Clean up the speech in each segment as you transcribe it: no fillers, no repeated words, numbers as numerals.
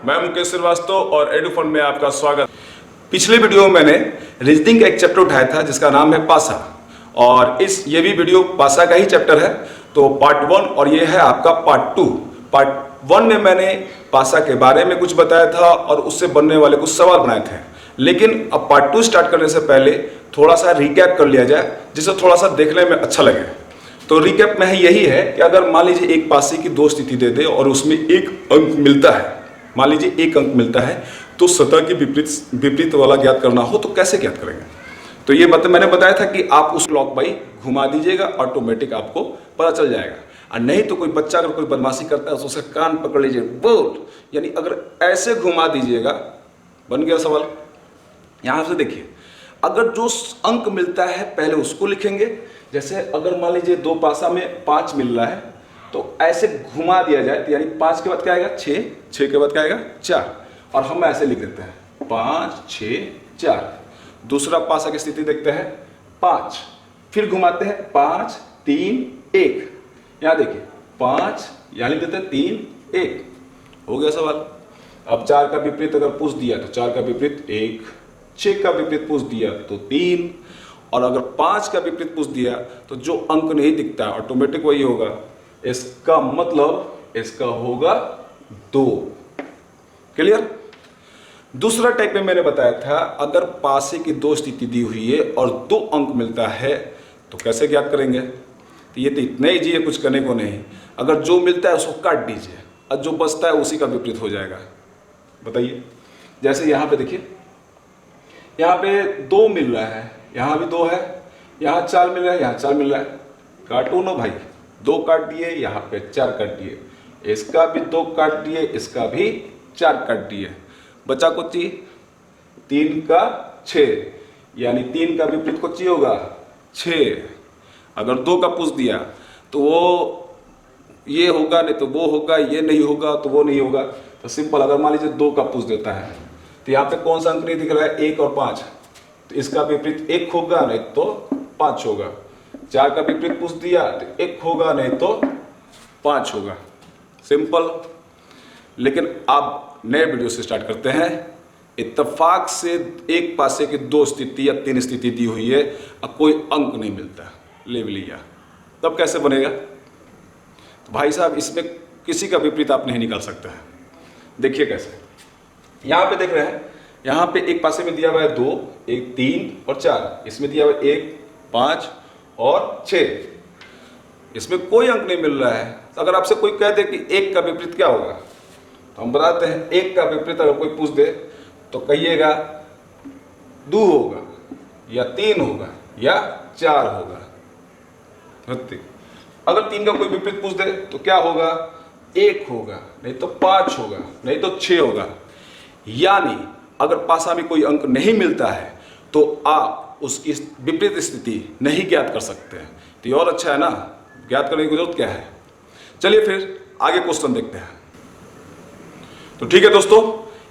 मैं मुकेश श्रीवास्तव और एडुफंड में आपका स्वागत। पिछले वीडियो में मैंने रीजनिंग का एक चैप्टर उठाया था जिसका नाम है पासा, और ये भी वीडियो पासा का ही चैप्टर है। तो पार्ट 1 और ये है आपका पार्ट 2। पार्ट 1 में मैंने पासा के बारे में कुछ बताया था और उससे बनने वाले कुछ सवाल बनाए थे, लेकिन अब पार्ट 2 स्टार्ट करने से पहले थोड़ा सा रिकैप कर लिया जाए जिससे थोड़ा सा देखने में अच्छा लगे। तो रिकैप में यही है कि अगर मान लीजिए एक पासे की दो स्थिति दे दे और उसमें एक अंक मिलता है, मान लीजिए एक अंक मिलता है, तो सतह की विपरीत वाला ज्ञात करना हो तो कैसे ज्ञात करेंगे। तो ये मैंने बताया था कि आप उस क्लॉक बाई घुमा दीजिएगा, ऑटोमेटिक आपको पता चल जाएगा। और नहीं तो कोई बच्चा अगर कोई बदमाशी करता है तो उसका कान पकड़ लीजिए, बोल, यानी अगर ऐसे घुमा दीजिएगा, बन गया सवाल। यहाँ से देखिए, अगर जो अंक मिलता है पहले उसको लिखेंगे। जैसे अगर मान लीजिए दो पासा में 5 मिल रहा है तो ऐसे घुमा दिया जाए तो यानी 5 के बाद क्या आएगा 6, 6 के बाद क्या आएगा 4, और हम ऐसे लिख देते हैं 5 6 4। दूसरा पासा की स्थिति देखते हैं 5, फिर घुमाते हैं 5 3 1। यहाँ देखिए 5 यहाँ लिख देते हैं 3 1, हो गया सवाल। अब 4 का विपरीत अगर पूछ दिया तो 4 का विपरीत 1, 6 का विपरीत पूछ दिया तो 3, और अगर 5 का विपरीत पूछ दिया तो जो अंक नहीं दिखता ऑटोमेटिक वही होगा। इसका मतलब इसका होगा 2। क्लियर। दूसरा टाइप में मैंने बताया था, अगर पासे की दो स्थिति दी हुई है और 2 अंक मिलता है तो कैसे ज्ञात करेंगे। तो ये तो इतना ईजी है, कुछ करने को नहीं। अगर जो मिलता है उसको काट दीजिए और जो बचता है उसी का विपरीत हो जाएगा। बताइए, जैसे यहाँ पे देखिए, यहाँ पे 2 मिल रहा है, यहाँ भी 2 है, यहाँ 4 मिल रहा है, यहाँ 4 मिल रहा है। काटो ना भाई, 2 काट दिए, यहाँ पे 4 काट दिए, इसका भी 2 काट दिए, इसका भी 4 काट दिए, बचा कुछ 3 का 6, यानी 3 का विपरीत कुछ होगा 6। अगर 2 का पूछ दिया तो वो ये होगा, नहीं तो वो होगा, ये नहीं होगा तो वो नहीं होगा। तो सिंपल, अगर मान लीजिए 2 का पूछ देता है तो यहाँ पे कौन सा अंक नहीं दिख रहा है, 1 और 5, तो इसका विपरीत 1 होगा नहीं तो 5 होगा। 4 का विपरीत पूछ दिया तो 1 होगा नहीं तो 5 होगा। सिंपल। लेकिन आप नए वीडियो से स्टार्ट करते हैं। इत्तेफाक से एक पासे की 2 स्थिति या 3 स्थिति दी हुई है और कोई अंक नहीं मिलता, ले लिया, तब कैसे बनेगा। तो भाई साहब, इसमें किसी का विपरीत आप नहीं निकाल सकते हैं। देखिए कैसे, यहाँ पे देख रहे हैं, यहाँ पे एक पासे में दिया हुआ है 2, 1 3 और 4, इसमें दिया हुआ है 1 5 और 6, इसमें कोई अंक नहीं मिल रहा है। तो अगर आपसे कोई कह दे कि 1 का विपरीत क्या होगा, तो हम बताते हैं 1 का विपरीत अगर कोई पूछ दे तो कहिएगा 2 होगा या 3 होगा या 4 होगा। अगर 3 का कोई विपरीत पूछ दे तो क्या होगा, 1 होगा नहीं तो 5 होगा नहीं तो 6 होगा। यानी अगर पासा में कोई अंक नहीं मिलता है तो आप उसकी विपरीत स्थिति नहीं ज्ञात कर सकते हैं। तो ये और अच्छा है ना, ज्ञात करने की जरूरत क्या है। चलिए फिर आगे क्वेश्चन देखते हैं। तो ठीक है दोस्तों,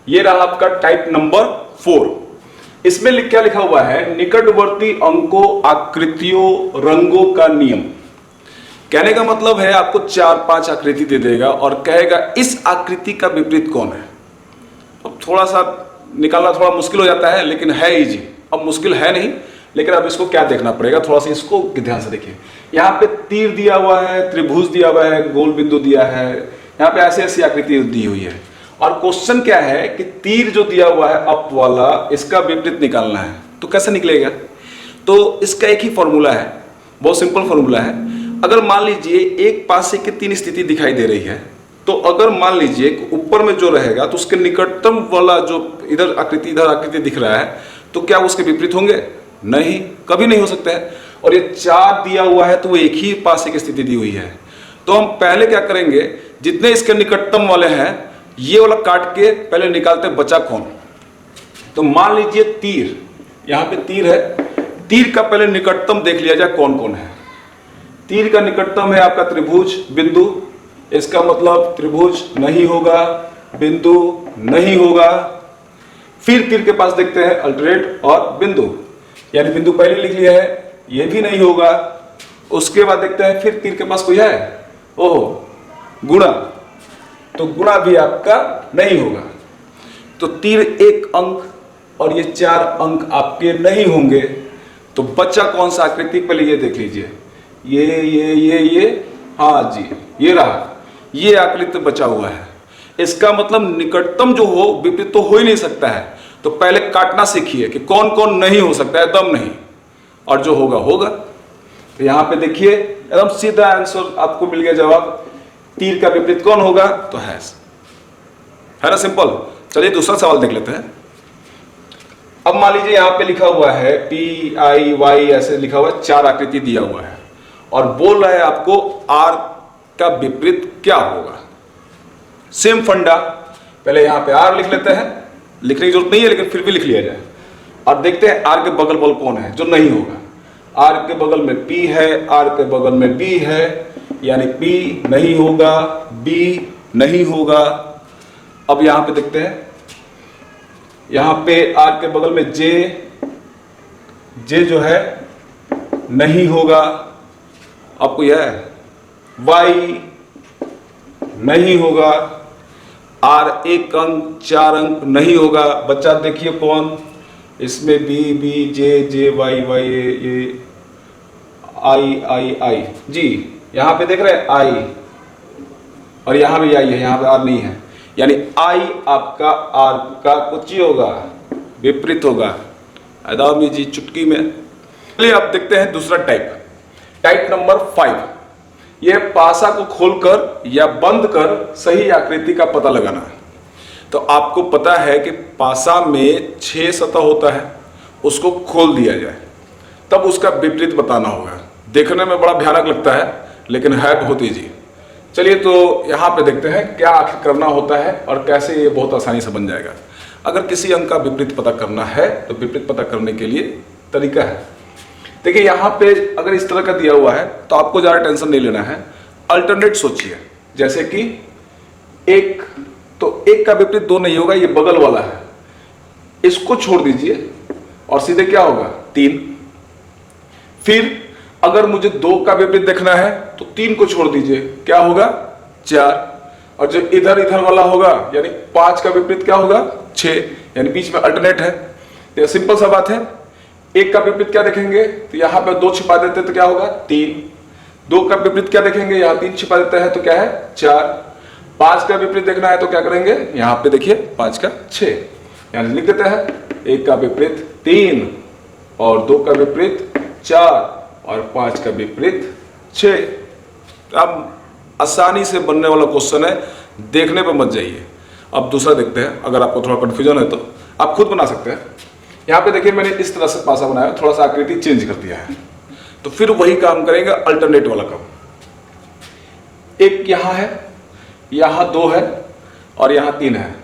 ये रहा आपका टाइप नंबर 4। इसमें क्या लिखा हुआ है, निकटवर्ती अंकों, आकृतियों, रंगों का नियम। कहने का मतलब है आपको 4-5 आकृति दे देगा और कहेगा इस आकृति का विपरीत कौन है। अब थोड़ा सा निकालना थोड़ा मुश्किल हो जाता है, लेकिन है इजी। अब मुश्किल है नहीं, लेकिन अब इसको क्या देखना पड़ेगा, थोड़ा सा इसको ध्यान से देखिए। यहाँ पे तीर दिया हुआ है, त्रिभुज दिया हुआ है, गोल बिंदु दिया है, यहाँ पे ऐसी ऐसी आकृति दी हुई है। और क्वेश्चन क्या है कि तीर जो दिया हुआ है अप वाला, इसका विपरीत निकालना है। तो कैसे निकलेगा, तो इसका एक ही फॉर्मूला है, बहुत सिंपल फॉर्मूला है। अगर मान लीजिए एक पासे की 3 स्थिति दिखाई दे रही है, तो अगर मान लीजिए ऊपर में जो रहेगा तो उसके निकटतम वाला जो इधर आकृति दिख रहा है, तो क्या उसके विपरीत होंगे, नहीं, कभी नहीं हो सकता है। और ये 4 दिया हुआ है तो वो एक ही पासे की स्थिति दी हुई है। तो हम पहले क्या करेंगे, जितने इसके निकटतम वाले हैं ये वाला काट के पहले निकालते हैं बचा कौन। तो मान लीजिए तीर, यहाँ पे तीर है, तीर का पहले निकटतम देख लिया जाए कौन कौन है। तीर का निकटतम है आपका त्रिभुज बिंदु, इसका मतलब त्रिभुज नहीं होगा, बिंदु नहीं होगा। फिर तीर के पास देखते हैं अल्टरनेट और बिंदु, यानी बिंदु पहले लिख लिया है, ये भी नहीं होगा। उसके बाद देखते हैं फिर तीर के पास कोई है, ओह गुणा, तो गुणा भी आपका नहीं होगा। तो तीर 1 अंक और ये 4 अंक आपके नहीं होंगे, तो बच्चा कौन सा आकृति, पहले ये देख लीजिए, ये हाँ जी, ये रहा, ये आकृति बचा हुआ है। इसका मतलब निकटतम जो हो विपरीत तो हो ही नहीं सकता है, तो पहले काटना सीखिए कि कौन कौन नहीं हो सकता है, दम नहीं, और जो होगा होगा। तो यहां पे देखिए एकदम सीधा आंसर आपको मिल गया जवाब, तीर का विपरीत कौन होगा, तो है ना, सिंपल। चलिए दूसरा सवाल देख लेते हैं। अब मान लीजिए यहां पे लिखा हुआ है PIY, ऐसे लिखा हुआ है, 4 आकृति दिया हुआ है और बोल रहा है आपको R का विपरीत क्या होगा। सेम फंडा, पहले यहां पे R लिख लेते हैं, लिखने की जरूरत नहीं है लेकिन फिर भी लिख लिया जाए, और देखते हैं R के बगल बगल कौन है जो नहीं होगा। R के बगल में P है, R के बगल में B है, यानी P नहीं होगा, B नहीं होगा। अब यहां पे देखते हैं, यहां पे R के बगल में J जो है नहीं होगा। आपको यह है Y नहीं होगा, R 1 अंक 4 अंक नहीं होगा। बच्चा देखिए कौन, इसमें B J Y ये I जी, यहां पे देख रहे हैं I, और यहां भी I है, यहां पे R नहीं है, यानी I आपका R का कुछ ही होगा, विपरीत होगा। अदामी जी चुटकी में। चलिए अब देखते हैं दूसरा टाइप नंबर 5। यह पासा को खोलकर या बंद कर सही आकृति का पता लगाना है। तो आपको पता है कि पासा में 6 सतह होता है, उसको खोल दिया जाए तब उसका विपरीत बताना होगा। देखने में बड़ा भयानक लगता है लेकिन है बहुत ईजी। चलिए तो यहाँ पे देखते हैं क्या आखिर करना होता है और कैसे ये बहुत आसानी से बन जाएगा। अगर किसी अंक का विपरीत पता करना है तो विपरीत पता करने के लिए तरीका है। देखिए यहाँ पे अगर इस तरह का दिया हुआ है तो आपको ज़्यादा टेंशन नहीं लेना है, अल्टरनेट सोचिए। जैसे कि 1, तो 1 का विपरीत 2 नहीं होगा, ये बगल वाला है, इसको छोड़ दीजिए और सीधे क्या होगा 3। फिर अगर मुझे 2 का विपरीत देखना है तो 3 को छोड़ दीजिए, क्या होगा 4। और जो इधर वाला होगा यानी 5 का विपरीत क्या होगा 6, यानी बीच में अल्टरनेट है। तो सिंपल सा बात है, 1 का विपरीत क्या देखेंगे तो यहाँ पे 2 छिपा देते हैं तो क्या होगा 3। 2 का विपरीत क्या देखेंगे, यहाँ 3 छिपा देते हैं तो क्या है 4। 5 का विपरीत देखना है तो क्या करेंगे, यहाँ पे देखिए 5 का 6, यानी लिख देते हैं 1 का विपरीत 3 और 2 का विपरीत 4 और 5 का विपरीत 6। अब आसानी से बनने वाला क्वेश्चन है, देखने पर मत जाइए। अब दूसरा देखते हैं, अगर आपको थोड़ा कंफ्यूजन है तो आप खुद बना सकते हैं। यहाँ पे देखिए मैंने इस तरह से पासा बनाया, थोड़ा सा आकृति चेंज कर दिया है, तो फिर वही काम करेंगे, अल्टरनेट वाला काम। 1 यहाँ है, यहाँ 2 है और यहाँ 3 है,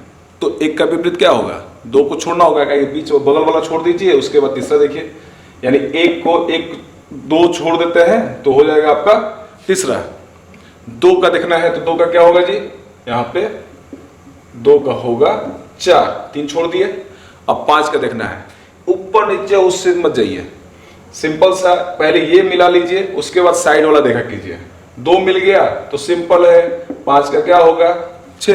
तो 1 का विपरीत क्या होगा, 2 को छोड़ना होगा, क्या बीच बगल वाला छोड़ दीजिए। उसके बाद तीसरा देखिए, यानी 1 को 2 छोड़ देते हैं तो हो जाएगा आपका तीसरा। 2 का देखना है तो 2 का क्या होगा जी, यहाँ पे 2 का होगा 4, 3 छोड़ दिए। अब 5 का देखना है, ऊपर नीचे उससे मत जाइए, सिंपल सा पहले ये मिला लीजिए, उसके बाद साइड वाला देखा कीजिए। 2 मिल गया तो सिंपल है, 5 का क्या होगा 6,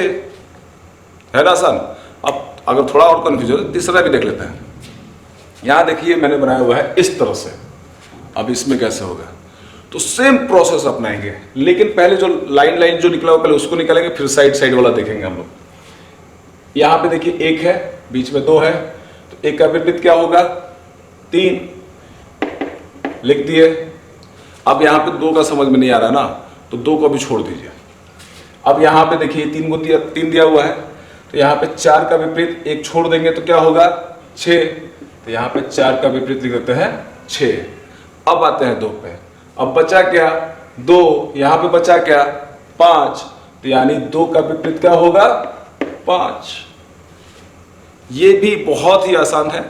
है ना आसान। अब अगर थोड़ा और कंफ्यूजन है तीसरा भी देख लेते हैं। यहाँ देखिए मैंने बनाया हुआ है इस तरह से, अब इसमें कैसे होगा, तो सेम प्रोसेस अपनाएंगे, लेकिन पहले जो लाइन जो निकला हुआ पहले उसको निकालेंगे, फिर साइड वाला देखेंगे हम लोग। यहाँ पे देखिए 1 है, बीच में 2 है, तो 1 का विपरीत क्या होगा 3, लिख दिए। अब यहाँ पे 2 का समझ में नहीं आ रहा ना, तो 2 को भी छोड़ दीजिए। अब यहाँ पे देखिए 3 दिया हुआ है, तो यहाँ पे 4 का विपरीत 1 छोड़ देंगे तो क्या होगा 6, तो यहाँ पे 4 का विपरीत लिख देते हैं 6। अब आते हैं 2 पे, अब बचा क्या 2, यहाँ पे बचा क्या 5, तो यानी 2 का विपरीत क्या होगा 5। ये भी बहुत ही आसान है,